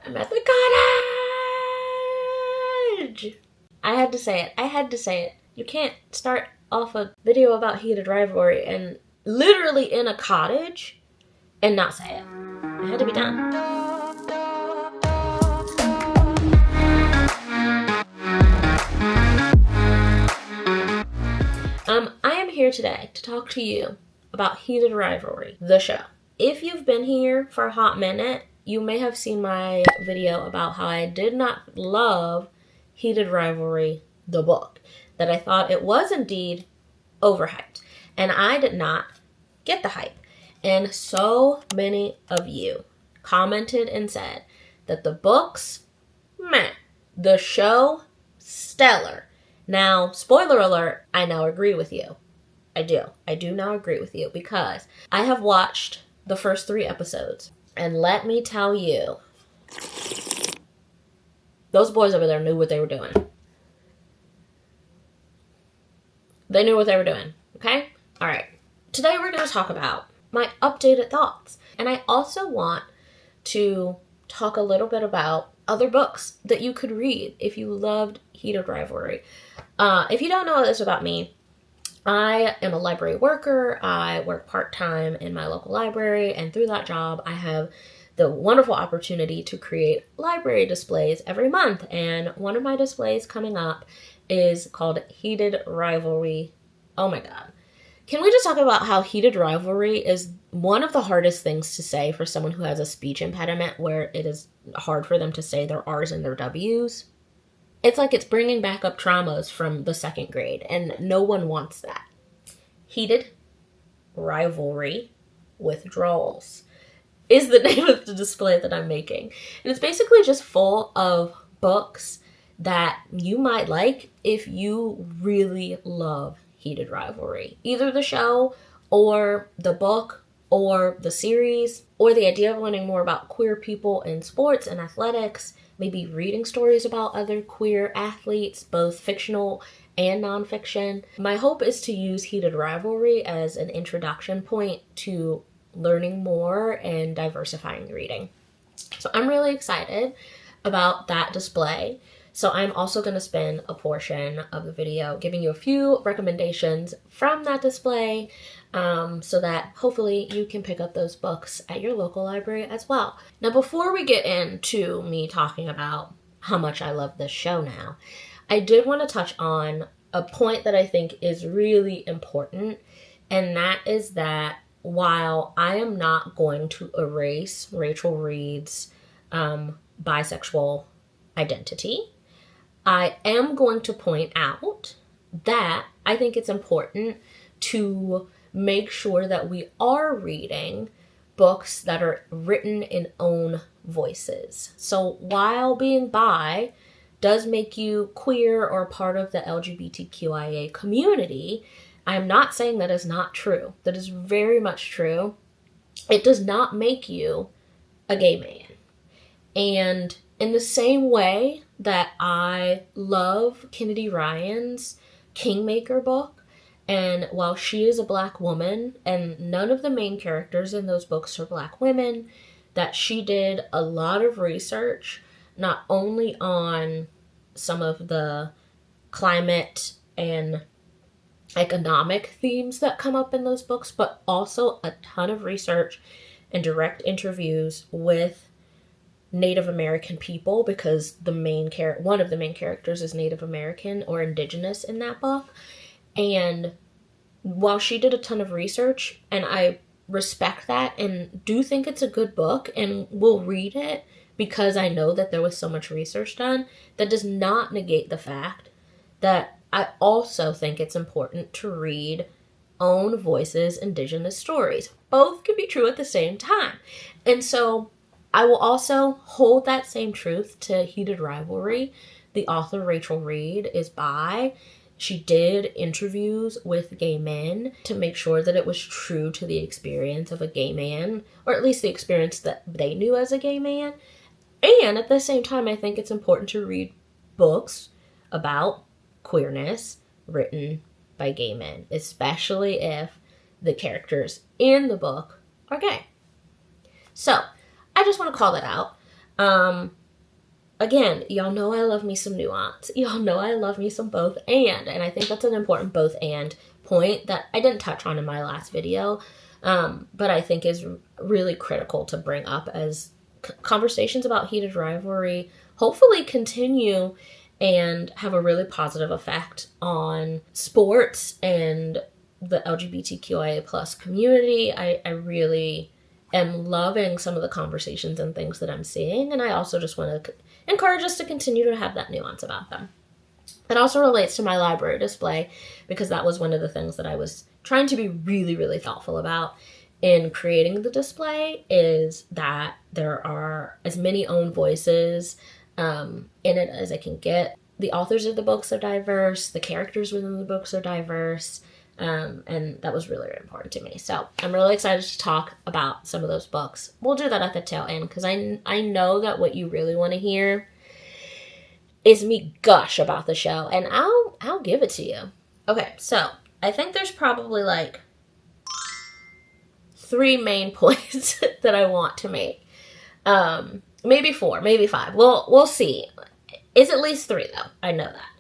I'm at the cottage. I had to say it. You can't start off a video about Heated Rivalry and literally in a cottage and not say it. It had to be done. I am here today to talk to you about Heated Rivalry, the show. If you've been here for a hot minute, you may have seen my video about how I did not love Heated Rivalry, the book, that I thought it was indeed overhyped, and I did not get the hype. And so many of you commented and said that the books, meh, the show, stellar. Now, spoiler alert, I now agree with you. I do now agree with you because I have watched the first 3 episodes, and let me tell you, those boys over there knew what they were doing. They knew what they were doing, okay? All right. Today we're going to talk about my updated thoughts. And I also want to talk a little bit about other books that you could read if you loved Heated Rivalry. If you don't know this about me, I am a library worker. I work part-time in my local library, and through that job, I have the wonderful opportunity to create library displays every month. And one of my displays coming up is called Heated Rivalry. Oh my God. Can we just talk about how Heated Rivalry is one of the hardest things to say for someone who has a speech impediment, where it is hard for them to say their R's and their W's? It's like it's bringing back up traumas from the 2nd grade, and no one wants that. Heated Rivalry Withdrawals is the name of the display that I'm making. And it's basically just full of books that you might like if you really love Heated Rivalry. Either the show, or the book, or the series, or the idea of learning more about queer people in sports and athletics, maybe reading stories about other queer athletes, both fictional and nonfiction. My hope is to use Heated Rivalry as an introduction point to learning more and diversifying reading. So I'm really excited about that display. So I'm also going to spend a portion of the video giving you a few recommendations from that display, so that hopefully you can pick up those books at your local library as well. Now, before we get into me talking about how much I love this show now, I did want to touch on a point that I think is really important, and that is that while I am not going to erase Rachel Reed's bisexual identity, I am going to point out that I think it's important to make sure that we are reading books that are written in own voices. So while being bi does make you queer or part of the LGBTQIA community, I'm not saying that is not true. That is very much true. It does not make you a gay man. And in the same way that I love Kennedy Ryan's Kingmaker book, and while she is a Black woman, and none of the main characters in those books are Black women, that she did a lot of research, not only on some of the climate and economic themes that come up in those books, but also a ton of research and direct interviews with Native American people, because one of the main characters is Native American or indigenous in that book. And while she did a ton of research, and I respect that and do think it's a good book and will read it because I know that there was so much research done, that does not negate the fact that I also think it's important to read own voices, indigenous stories. Both can be true at the same time. And so I will also hold that same truth to Heated Rivalry. The author, Rachel Reed, is bi. She did interviews with gay men to make sure that it was true to the experience of a gay man, or at least the experience that they knew as a gay man. And at the same time, I think it's important to read books about queerness written by gay men, especially if the characters in the book are gay. So I just want to call that out. Again, y'all know I love me some nuance. Y'all know I love me some both and I think that's an important both and point that I didn't touch on in my last video, but I think is really critical to bring up as conversations about Heated Rivalry hopefully continue and have a really positive effect on sports and the LGBTQIA plus community. I really am loving some of the conversations and things that I'm seeing, and I also just want to encourage us to continue to have that nuance about them. It also relates to my library display, because that was one of the things that I was trying to be really, really thoughtful about in creating the display, is that there are as many own voices in it as I can get. The authors of the books are diverse, the characters within the books are diverse, and that was really important to me. So I'm really excited to talk about some of those books. We'll do that at the tail end, because I know that what you really want to hear is me gush about the show, and I'll give it to you. Okay, so I think there's probably like 3 main points that I want to make. Maybe 4, maybe 5. We'll see. It's at least 3 though. I know that.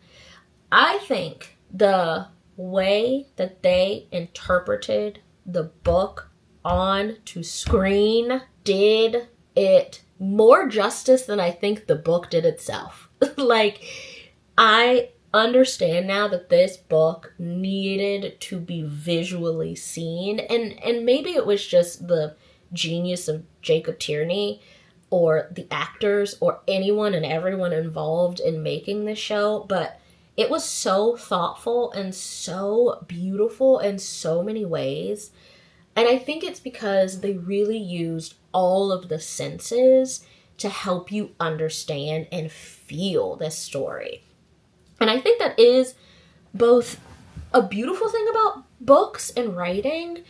I think the way that they interpreted the book on to screen did it more justice than I think the book did itself. Like, I understand now that this book needed to be visually seen, and maybe it was just the genius of Jacob Tierney or the actors or anyone and everyone involved in making this show, but it was so thoughtful and so beautiful in so many ways. And I think it's because they really used all of the senses to help you understand and feel this story. And I think that is both a beautiful thing about books and writing,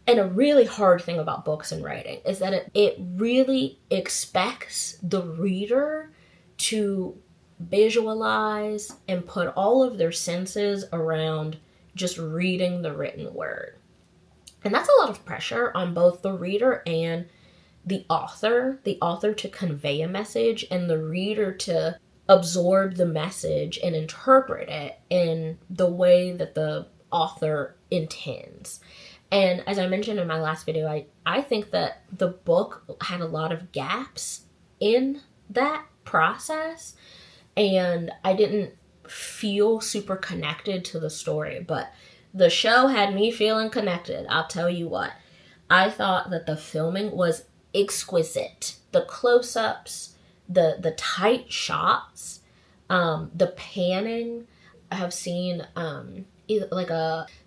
and a really hard thing about books and writing, is that it really expects the reader to visualize and put all of their senses around just reading the written word. And that's a lot of pressure on both the reader and the author to convey a message, and the reader to absorb the message and interpret it in the way that the author intends. And as I mentioned in my last video, I think that the book had a lot of gaps in that process, and I didn't feel super connected to the story, but the show had me feeling connected. I'll tell you what. I thought that the filming was exquisite. The close-ups, the tight shots, the panning. I have seen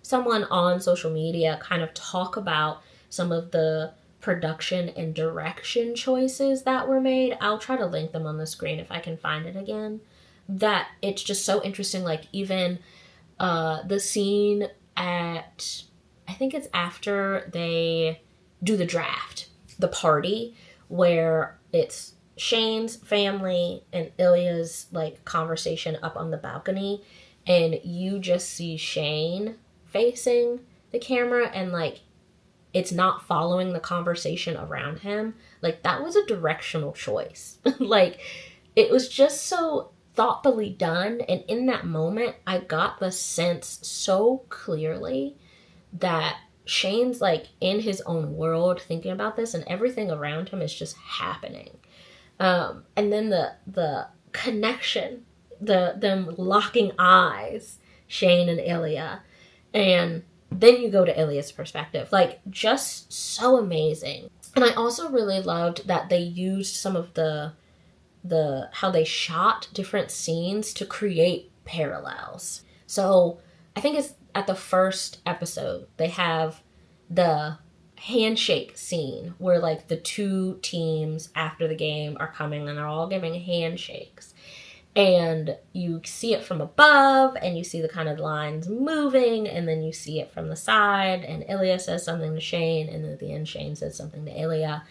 someone on social media kind of talk about some of the production and direction choices that were made. I'll try to link them on the screen if I can find it again. That it's just so interesting. Like, even the scene at, I think it's after they do the draft, the party, where it's Shane's family and Ilya's like conversation up on the balcony, and you just see Shane facing the camera, and like it's not following the conversation around him. Like, that was a directional choice. Like, it was just so thoughtfully done, and in that moment I got the sense so clearly that Shane's like in his own world thinking about this, and everything around him is just happening. And then the connection, them locking eyes, Shane and Ilya, and then you go to Ilya's perspective, like, just so amazing. And I also really loved that they used some of the how they shot different scenes to create parallels. So I think it's at the first episode, they have the handshake scene where like the 2 teams after the game are coming and they're all giving handshakes. And you see it from above, and you see the kind of lines moving, and then you see it from the side, and Ilya says something to Shane, and then at the end Shane says something to Ilya.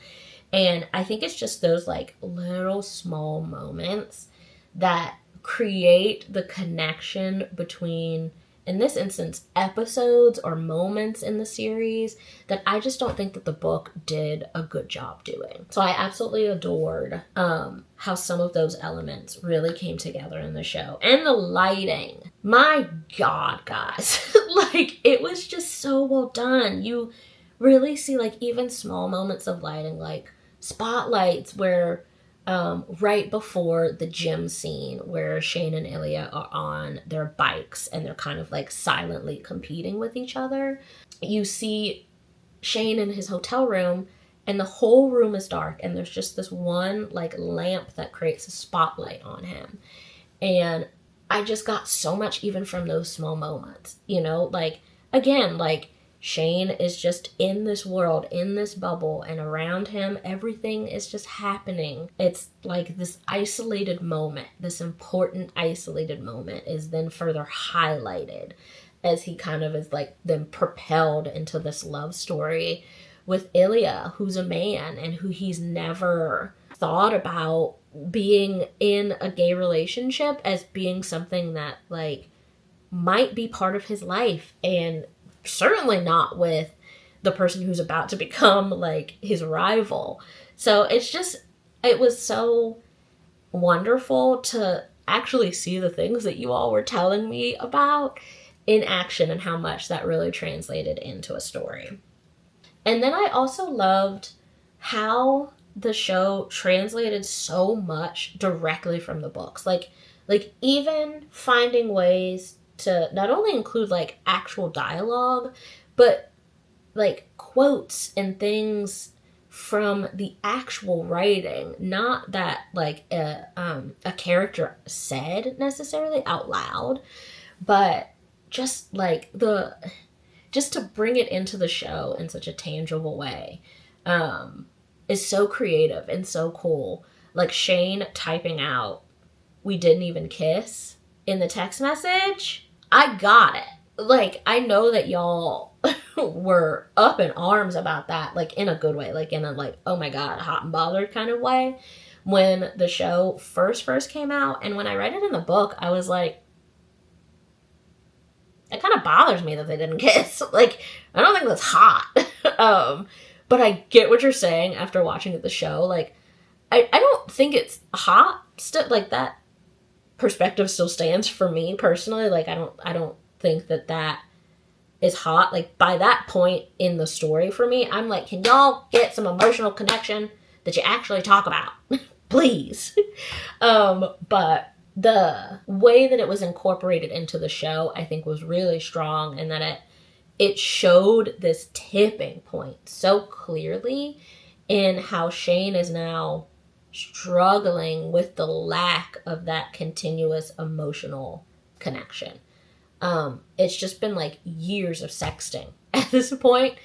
And I think it's just those like little small moments that create the connection between in this instance, episodes or moments in the series that I just don't think that the book did a good job doing. So I absolutely adored how some of those elements really came together in the show. And the lighting. My God, guys. Like, it was just so well done. You really see, like, even small moments of lighting, like spotlights where right before the gym scene where Shane and Ilya are on their bikes and they're kind of like silently competing with each other. You see Shane in his hotel room and the whole room is dark and there's just this one like lamp that creates a spotlight on him. And I just got so much even from those small moments, you know, like, again, like, Shane is just in this world, in this bubble, and around him, everything is just happening. It's like this isolated moment, this important isolated moment is then further highlighted as he kind of is like then propelled into this love story with Ilya, who's a man and who he's never thought about being in a gay relationship as being something that like might be part of his life, and certainly not with the person who's about to become like his rival. So it was so wonderful to actually see the things that you all were telling me about in action and how much that really translated into a story. And then I also loved how the show translated so much directly from the books. Like even finding ways to not only include like actual dialogue, but like quotes and things from the actual writing, not that like a character said necessarily out loud, but just like just to bring it into the show in such a tangible way is so creative and so cool. Like Shane typing out, "We didn't even kiss," in the text message. I got it. Like, I know that y'all were up in arms about that, like, in a good way, like, in a, like, oh my God, hot and bothered kind of way, when the show first came out. And when I read it in the book, I was like, it kind of bothers me that they didn't kiss. Like, I don't think that's hot. But I get what you're saying after watching the show. Like, I don't think it's hot. Still, like, that perspective still stands for me personally. Like, I don't think that is hot. Like, by that point in the story for me, I'm like, can y'all get some emotional connection that you actually talk about? Please. But the way that it was incorporated into the show, I think, was really strong, and that it showed this tipping point so clearly in how Shane is now struggling with the lack of that continuous emotional connection. It's just been like years of sexting at this point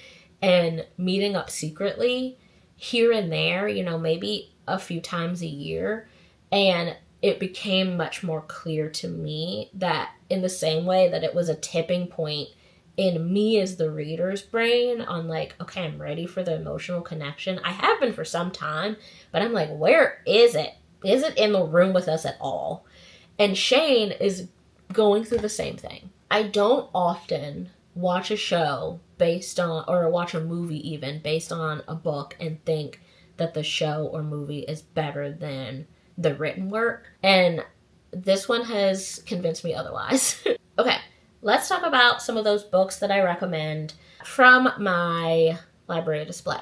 and meeting up secretly here and there, you know, maybe a few times a year. And it became much more clear to me that in the same way that it was a tipping point in me as the reader's brain on like, okay, I'm ready for the emotional connection. I have been for some time, but I'm like, where is it? Is it in the room with us at all? And Shane is going through the same thing. I don't often watch a show based on, or watch a movie even, based on a book and think that the show or movie is better than the written work. And this one has convinced me otherwise. Okay, let's talk about some of those books that I recommend from my library display.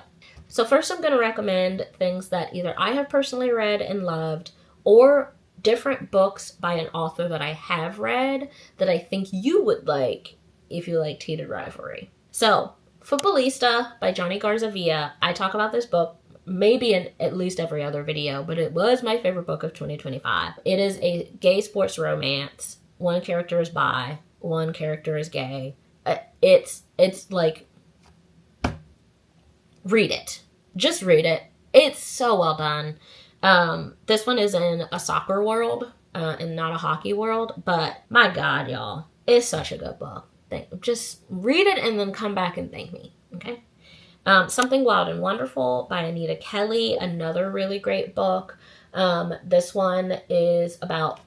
So first I'm going to recommend things that either I have personally read and loved, or different books by an author that I have read that I think you would like if you liked Heated Rivalry. So, Futbolista by Johnny Garzavia. I talk about this book maybe in at least every other video, but it was my favorite book of 2025. It is a gay sports romance. One character is bi, one character is gay. It's like, read it. Just read it. It's so well done. This one is in a soccer world and not a hockey world, but my God, y'all, it's such a good book. Just read it and then come back and thank me, okay? Something Wild and Wonderful by Anita Kelly, another really great book. This one is about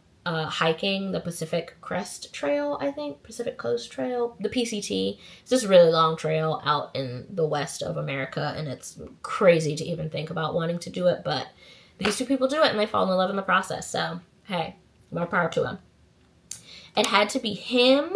hiking the Pacific Crest Trail, I think, Pacific Coast Trail, the PCT. It's this really long trail out in the west of America, and it's crazy to even think about wanting to do it, but these two people do it, and they fall in love in the process, so hey, more power to them. It Had to Be Him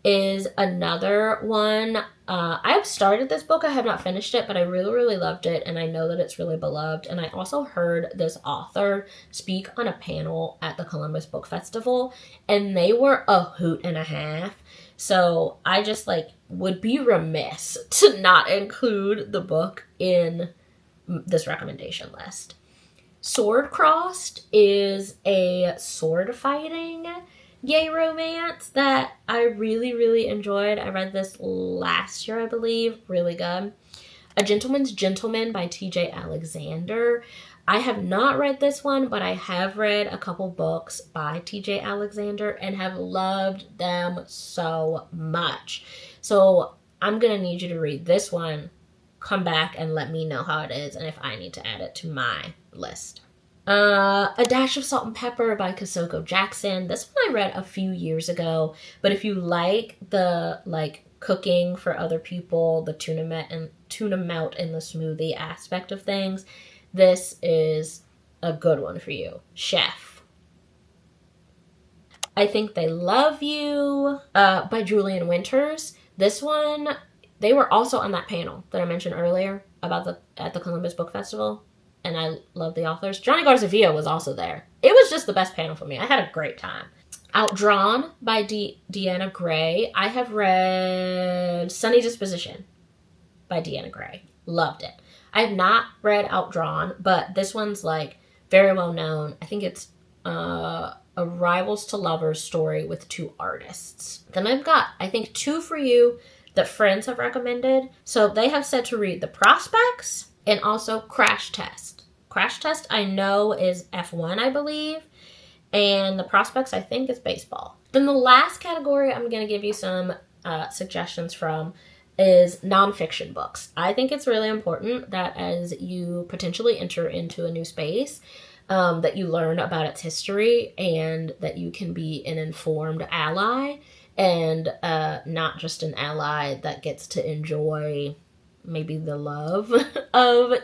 is another one. I've started this book. I have not finished it, but I really, really loved it, and I know that it's really beloved. And I also heard this author speak on a panel at the Columbus Book Festival, and they were a hoot and a half. So I just would be remiss to not include the book in this recommendation list. Sword Crossed is a sword fighting gay romance that I really, really enjoyed. I read this last year, I believe. Really good. A Gentleman's Gentleman by T.J. Alexander. I have not read this one, but I have read a couple books by T.J. Alexander and have loved them so much. So I'm going to need you to read this one, come back and let me know how it is and if I need to add it to my list. A Dash of Salt and Pepper by Kosoko Jackson. This one I read a few years ago, but if you like the cooking for other people, the tuna melt in the smoothie aspect of things, this is a good one for you. Chef. I Think They Love You by Julian Winters. This one, they were also on that panel that I mentioned earlier at the Columbus Book Festival. And I love the authors. Johnny Garzavia was also there. It was just the best panel for me. I had a great time. Outdrawn by Deanna Gray. I have read Sunny Disposition by Deanna Gray. Loved it. I have not read Outdrawn, but this one's very well known. I think it's a rivals to lovers story with two artists. Then I've got, I think, two for you that friends have recommended. So they have said to read The Prospects and also Crash Test. Crash Test I know is F1, I believe, and The Prospects I think is baseball. Then the last category I'm going to give you some suggestions from is nonfiction books. I think it's really important that as you potentially enter into a new space, that you learn about its history and that you can be an informed ally and not just an ally that gets to enjoy maybe the love of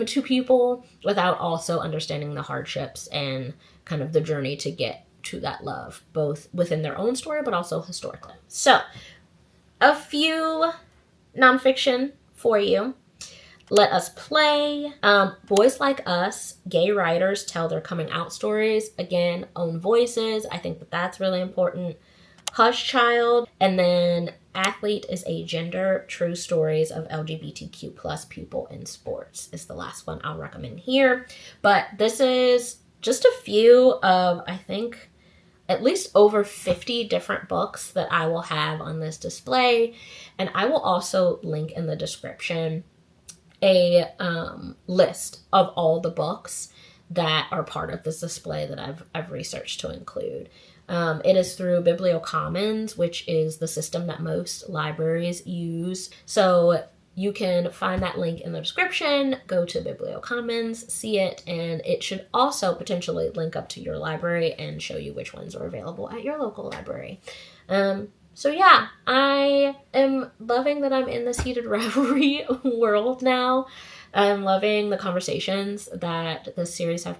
two people without also understanding the hardships and kind of the journey to get to that love, both within their own story but also historically. So, a few nonfiction for you. Let Us Play. Boys Like Us, gay writers tell their coming out stories. Again, Own Voices. I think that that's really important. Hush Child. And then Athlete is a Gender, True Stories of LGBTQ plus people in sports is the last one I'll recommend here. But this is just a few of, I think, at least over 50 different books that I will have on this display. And I will also link in the description a list of all the books that are part of this display that I've researched to include. It is through Bibliocommons, which is the system that most libraries use. So you can find that link in the description, go to Bibliocommons, see it, and it should also potentially link up to your library and show you which ones are available at your local library. So yeah, I am loving that I'm in this Heated Rivalry world now. I'm loving the conversations that this series have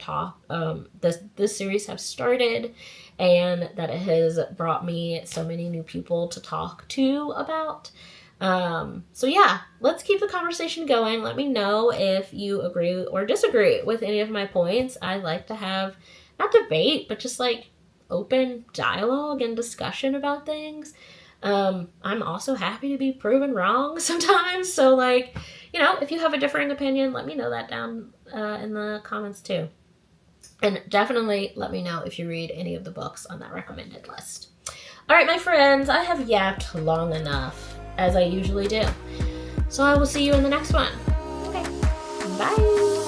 this series have started, and that it has brought me so many new people to talk to about. So yeah, let's keep the conversation going. Let me know if you agree or disagree with any of my points. I like to have, not debate, but just open dialogue and discussion about things. I'm also happy to be proven wrong sometimes. So if you have a differing opinion, let me know that down in the comments too. And definitely let me know if you read any of the books on that recommended list. All right, my friends, I have yapped long enough, as I usually do. So I will see you in the next one. Okay, bye.